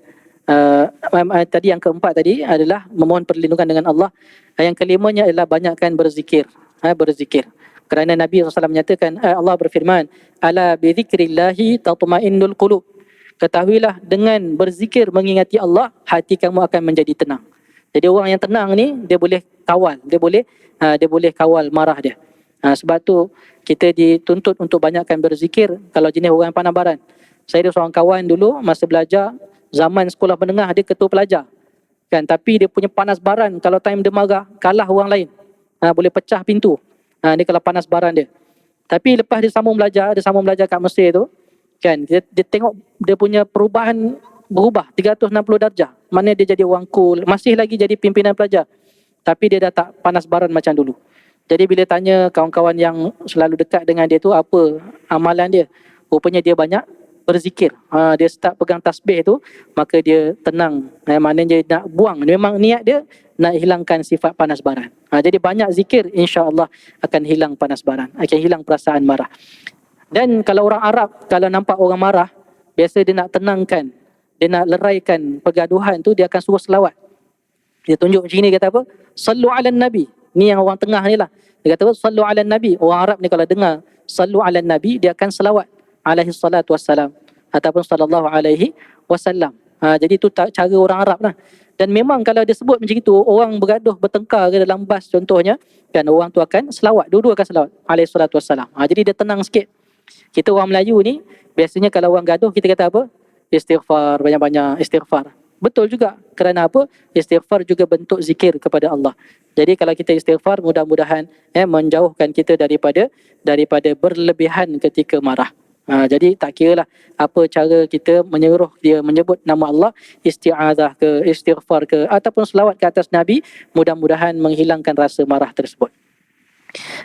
tadi yang keempat tadi adalah memohon perlindungan dengan Allah. Yang kelimanya adalah banyakkan berzikir. Berzikir. Kerana Nabi SAW menyatakan, Allah berfirman, ala bizikrillahi tatma'innul qulub. Ketahuilah dengan berzikir mengingati Allah, hati kamu akan menjadi tenang. Jadi orang yang tenang ni, dia boleh kawal, dia boleh kawal marah dia. Sebab tu kita dituntut untuk banyakkan berzikir. Kalau jenis orang pandang baran, saya ada seorang kawan dulu masa belajar zaman sekolah menengah, dia ketua pelajar kan, tapi dia punya panas baran kalau time dia marah kalah orang lain. Boleh pecah pintu. Dia kalau panas baran dia. Tapi lepas dia sambung belajar kat Mesir tu kan, dia tengok dia punya perubahan berubah 360 darjah. Maknanya dia jadi orang cool, masih lagi jadi pimpinan pelajar, tapi dia dah tak panas baran macam dulu. Jadi bila tanya kawan-kawan yang selalu dekat dengan dia tu apa amalan dia, rupanya dia banyak berzikir. Dia start pegang tasbih tu, maka dia tenang. Maknanya dia nak buang. Memang niat dia nak hilangkan sifat panas baran. Jadi banyak zikir, insya-Allah akan hilang panas baran, akan hilang perasaan marah. Dan kalau orang Arab, kalau nampak orang marah, biasa dia nak tenangkan, dia nak leraikan pergaduhan tu, dia akan suruh selawat. Dia tunjuk macam ni, kata apa? Sallu ala nabi. Ni yang orang tengah ni lah. Dia kata apa? Sallu ala nabi. Orang Arab ni kalau dengar sallu ala nabi, dia akan selawat alaihi salatu wassalam ataupun sallallahu alaihi wasallam. Jadi itu cara orang Arab lah. Dan memang kalau dia sebut macam itu, orang bergaduh, bertengkar ke dalam bas contohnya, kan orang tu akan selawat, dua-dua akan selawat alaihi salatu wassalam. Jadi dia tenang sikit. Kita orang Melayu ni, biasanya kalau orang gaduh, kita kata apa? Istighfar, banyak-banyak istighfar. Betul juga. Kerana apa? Istighfar juga bentuk zikir kepada Allah. Jadi kalau kita istighfar, mudah-mudahan menjauhkan kita daripada berlebihan ketika marah. Jadi tak kira lah apa cara kita menyuruh dia menyebut nama Allah, isti'adzah ke, istighfar ke, ataupun selawat ke atas Nabi, mudah-mudahan menghilangkan rasa marah tersebut.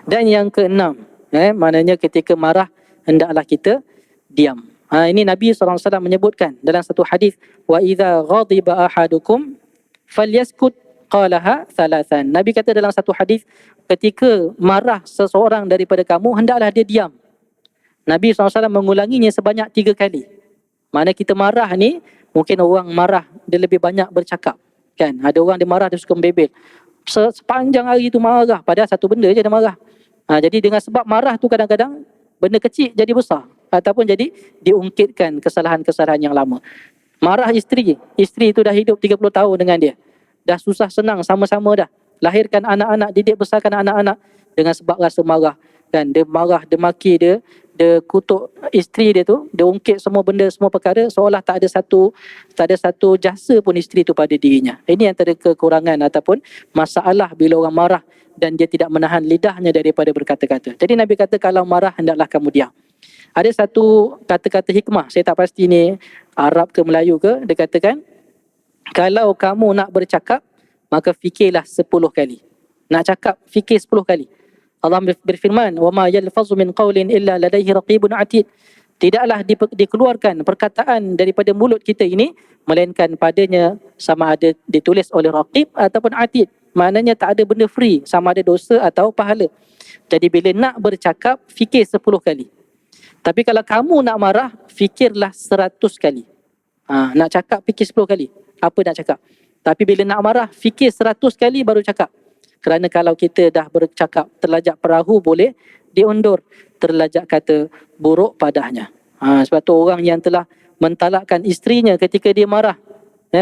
Dan yang keenam, maknanya ketika marah, hendaklah kita diam. Ini Nabi SAW menyebutkan dalam satu hadis, wa idza ghadiba ahadukum falyaskut qalaha thalathan. Nabi kata dalam satu hadis, ketika marah seseorang daripada kamu, hendaklah dia diam. Nabi SAW mengulanginya sebanyak 3 kali. Mana kita marah ni, mungkin orang marah dia lebih banyak bercakap kan. Ada orang dia marah, dia suka membebel sepanjang hari tu marah, padahal satu benda je dia marah. Jadi dengan sebab marah tu kadang-kadang benda kecil jadi besar, ataupun jadi diungkitkan kesalahan-kesalahan yang lama. Marah isteri tu dah hidup 30 tahun dengan dia, dah susah senang sama-sama dah, lahirkan anak-anak, didik besarkan anak-anak, dengan sebab rasa marah kan, dia marah, dia maki, dia kutuk isteri dia tu, dia ungkit semua benda, semua perkara, seolah tak ada satu jasa pun isteri tu pada dirinya. Ini antara kekurangan ataupun masalah bila orang marah dan dia tidak menahan lidahnya daripada berkata-kata. Jadi Nabi kata kalau marah hendaklah kamu diam. Ada satu kata-kata hikmah, saya tak pasti ni Arab ke Melayu ke, dia katakan kalau kamu nak bercakap, maka fikirlah 10 kali. Nak cakap, fikir 10 kali. Allah berfirman, "Wa ma yalfazu min qawlin illa ladaihi raqibun atid." Tidaklah dikeluarkan perkataan daripada mulut kita ini melainkan padanya sama ada ditulis oleh raqib ataupun atid. Maknanya tak ada benda free, sama ada dosa atau pahala. Jadi bila nak bercakap, fikir 10 kali. Tapi kalau kamu nak marah, fikirlah 100 kali. Nak cakap, fikir 10 kali. Apa nak cakap? Tapi bila nak marah, fikir 100 kali baru cakap. Kerana kalau kita dah bercakap terlajak perahu boleh diundur, terlajak kata buruk padanya. Sebab tu orang yang telah mentalakkan isterinya ketika dia marah,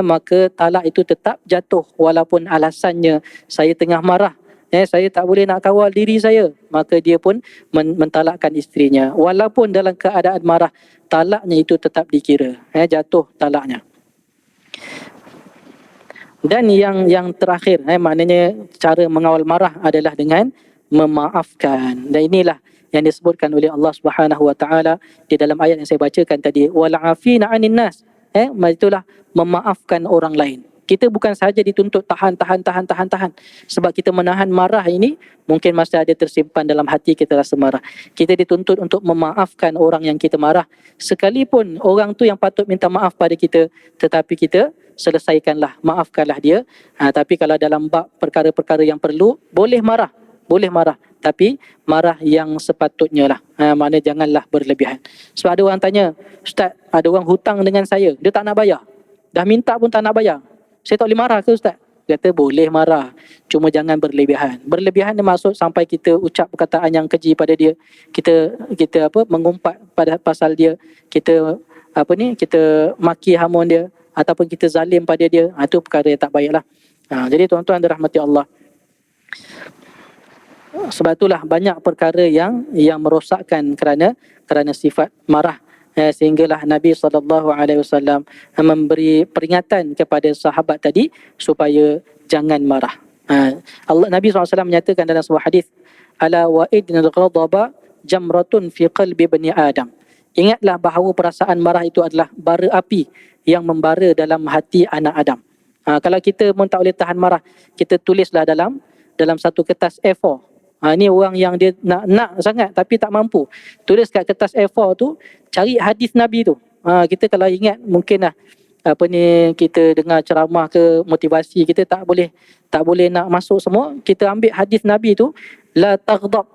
maka talak itu tetap jatuh walaupun alasannya saya tengah marah, saya tak boleh nak kawal diri saya, maka dia pun mentalakkan isterinya walaupun dalam keadaan marah, talaknya itu tetap dikira, jatuh talaknya. Dan yang terakhir, maknanya cara mengawal marah adalah dengan memaafkan. Dan inilah yang disebutkan oleh Allah Subhanahu Wa Taala di dalam ayat yang saya bacakan tadi, wal afina 'anin nas. Itulah memaafkan orang lain. Kita bukan sahaja dituntut tahan. Sebab kita menahan marah ini mungkin masih ada tersimpan dalam hati kita rasa marah. Kita dituntut untuk memaafkan orang yang kita marah. Sekalipun orang tu yang patut minta maaf pada kita, tetapi kita selesaikanlah, maafkanlah dia. Tapi kalau dalam bab perkara-perkara yang perlu, boleh marah. Tapi marah yang sepatutnya lah. Maknanya janganlah berlebihan. Sebab ada orang tanya, Ustaz, ada orang hutang dengan saya, dia tak nak bayar. Dah minta pun tak nak bayar. Saya tak boleh marah ke Ustaz? Dia kata boleh marah, cuma jangan berlebihan. Berlebihan dia maksud sampai kita ucap perkataan yang keji pada dia, kita mengumpat pada pasal dia, kita maki hamun dia, ataupun kita zalim pada dia. Itu perkara yang tak baiklah. Jadi tuan-tuan dirahmati Allah, sebab itulah banyak perkara yang merosakkan kerana sifat marah. Sehinggalah Nabi SAW memberi peringatan kepada sahabat tadi supaya jangan marah. Nabi SAW menyatakan dalam sebuah hadis, ala wa idnal ghadaba jamratun fi qalbi bani Adam. Ingatlah bahawa perasaan marah itu adalah bara api yang membara dalam hati anak Adam. Kalau kita pun tak boleh tahan marah, kita tulislah dalam satu kertas A4. Ini orang yang dia nak sangat tapi tak mampu. Tulis kat kertas A4 tu, cari hadis Nabi tu. Kita kalau ingat mungkinlah kita dengar ceramah ke motivasi, kita tak boleh nak masuk semua. Kita ambil hadis Nabi tu, la taghdab,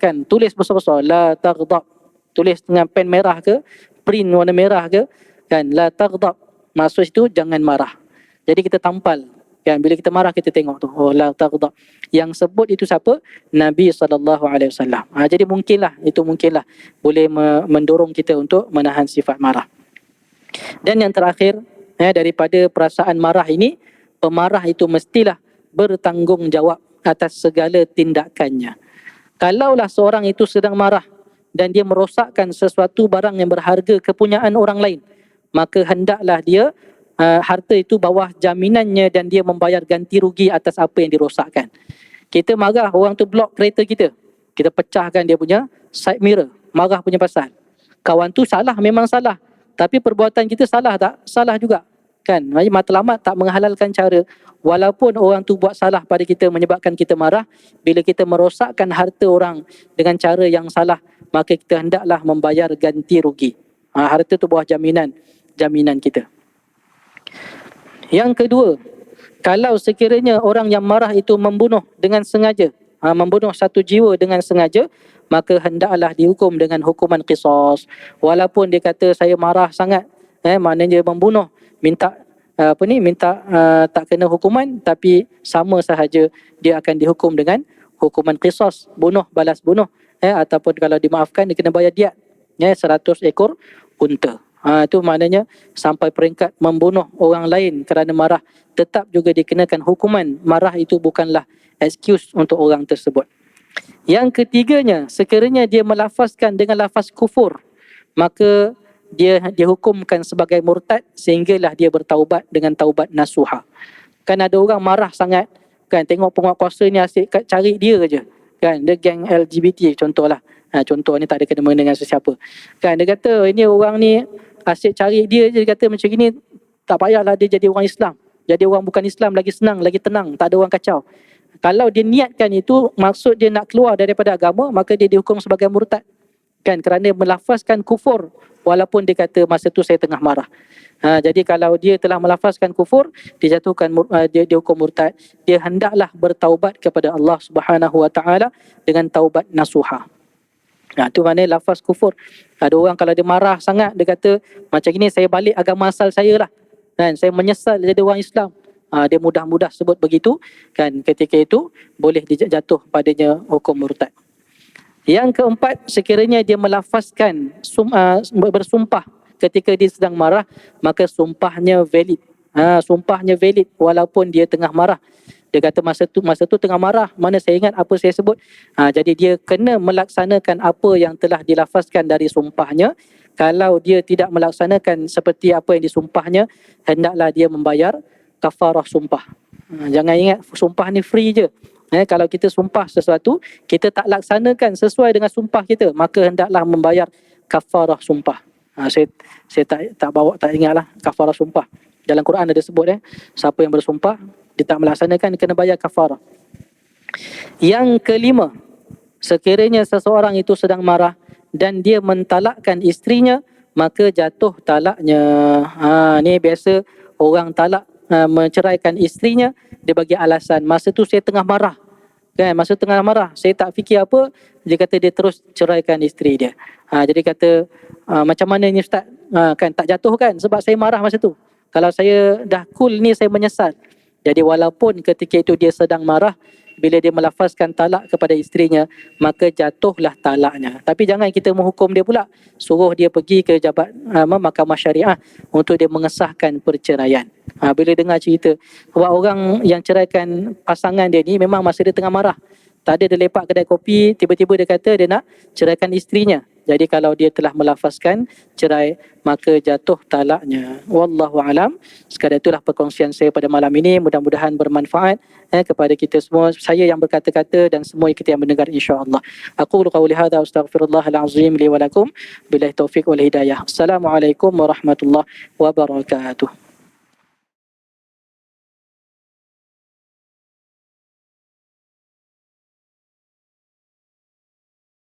kan, tulis besar-besar, la taghdab. Tulis dengan pen merah ke, print warna merah ke, kan, la taghdab. Maksud itu jangan marah. Jadi kita tampal, kan, bila kita marah kita tengok tu, oh la taghdab. Yang sebut itu siapa? Nabi SAW. Jadi mungkinlah boleh mendorong kita untuk menahan sifat marah. Dan yang terakhir, daripada perasaan marah ini, pemarah itu mestilah bertanggungjawab atas segala tindakannya. Kalaulah seorang itu sedang marah dan dia merosakkan sesuatu barang yang berharga kepunyaan orang lain, maka hendaklah dia harta itu bawah jaminannya dan dia membayar ganti rugi atas apa yang dirosakkan. Kita marah, orang tu blok kereta kita, kita pecahkan dia punya side mirror, marah punya pasal. Kawan tu salah, memang salah, tapi perbuatan kita salah tak? Salah juga, kan? Matlamat tak menghalalkan cara. Walaupun orang tu buat salah pada kita menyebabkan kita marah, bila kita merosakkan harta orang dengan cara yang salah, maka kita hendaklah membayar ganti rugi. Harta tu bawah jaminan kita. Yang kedua, kalau sekiranya orang yang marah itu membunuh dengan sengaja, membunuh satu jiwa dengan sengaja, maka hendaklah dihukum dengan hukuman qisas. Walaupun dia kata saya marah sangat, maknanya membunuh, minta tak kena hukuman, tapi sama sahaja dia akan dihukum dengan hukuman qisas, bunuh balas bunuh, ataupun kalau dimaafkan dia kena bayar diat, 100 ekor unta. Itu maknanya sampai peringkat membunuh orang lain kerana marah, tetap juga dikenakan hukuman. Marah itu bukanlah excuse untuk orang tersebut. Yang ketiganya, sekiranya dia melafazkan dengan lafaz kufur, maka dia dihukumkan sebagai murtad sehinggalah dia bertaubat dengan taubat nasuha. Kan ada orang marah sangat, kan, tengok penguatkuasa ni asyik cari dia je, kan, dia geng LGBT contohlah. Contoh ni tak ada kena mengena dengan sesiapa, kan, dia kata ini orang ni asyik cari dia je, dia kata macam gini, tak payahlah dia jadi orang Islam. Jadi orang bukan Islam lagi senang, lagi tenang, tak ada orang kacau. Kalau dia niatkan itu, maksud dia nak keluar daripada agama, maka dia dihukum sebagai murtad. Kan, kerana melafazkan kufur walaupun dia kata masa tu saya tengah marah. Jadi kalau dia telah melafazkan kufur, dijatuhkan dia dihukum murtad, dia hendaklah bertaubat kepada Allah Subhanahu Wa Taala dengan taubat nasuha. Itu maknanya lafaz kufur. Ada orang kalau dia marah sangat, dia kata macam ini, saya balik agama asal saya lah, kan, saya menyesal jadi orang Islam. Dia mudah-mudah sebut begitu, kan, ketika itu boleh dijatuh padanya hukum murtad. Yang keempat, sekiranya dia melafazkan bersumpah ketika dia sedang marah, maka sumpahnya valid. Sumpahnya valid walaupun dia tengah marah. Dia kata masa tu tengah marah, mana saya ingat apa saya sebut. Jadi dia kena melaksanakan apa yang telah dilafazkan dari sumpahnya. Kalau dia tidak melaksanakan seperti apa yang disumpahnya, hendaklah dia membayar kafarah sumpah. Jangan ingat sumpah ni free je. Kalau kita sumpah sesuatu, kita tak laksanakan sesuai dengan sumpah kita, maka hendaklah membayar kafarah sumpah. Saya tak ingatlah kafarah sumpah. Dalam Quran ada sebut, siapa yang bersumpah dia tak melaksanakan, dia kena bayar kafarah. Yang kelima, sekiranya seseorang itu sedang marah dan dia mentalakkan isterinya, maka jatuh talaknya. Ni biasa orang talak, menceraikan isterinya, dia bagi alasan masa tu saya tengah marah, kan, masa tengah marah saya tak fikir apa, dia kata dia terus ceraikan isteri dia. Jadi kata macam mana ni ustaz, kan tak jatuh kan, sebab saya marah masa tu, kalau saya dah cool ni saya menyesal. Jadi walaupun ketika itu dia sedang marah, bila dia melafazkan talak kepada isterinya, maka jatuhlah talaknya. Tapi jangan kita menghukum dia pula, suruh dia pergi ke mahkamah syariah untuk dia mengesahkan perceraian. Bila dengar cerita buat orang yang ceraikan pasangan dia ni, memang masa dia tengah marah, tadi dia lepak kedai kopi, tiba-tiba dia kata dia nak ceraikan isterinya. Jadi kalau dia telah melafazkan cerai, maka jatuh talaknya. Wallahu alam. Sekadar itulah perkongsian saya pada malam ini, mudah-mudahan bermanfaat kepada kita semua, saya yang berkata-kata dan semua kita yang mendengar, insya-Allah. Aku qauli hadza astaghfirullahal azim li wa lakum, billahi taufiq wal hidayah. Assalamualaikum warahmatullahi wabarakatuh.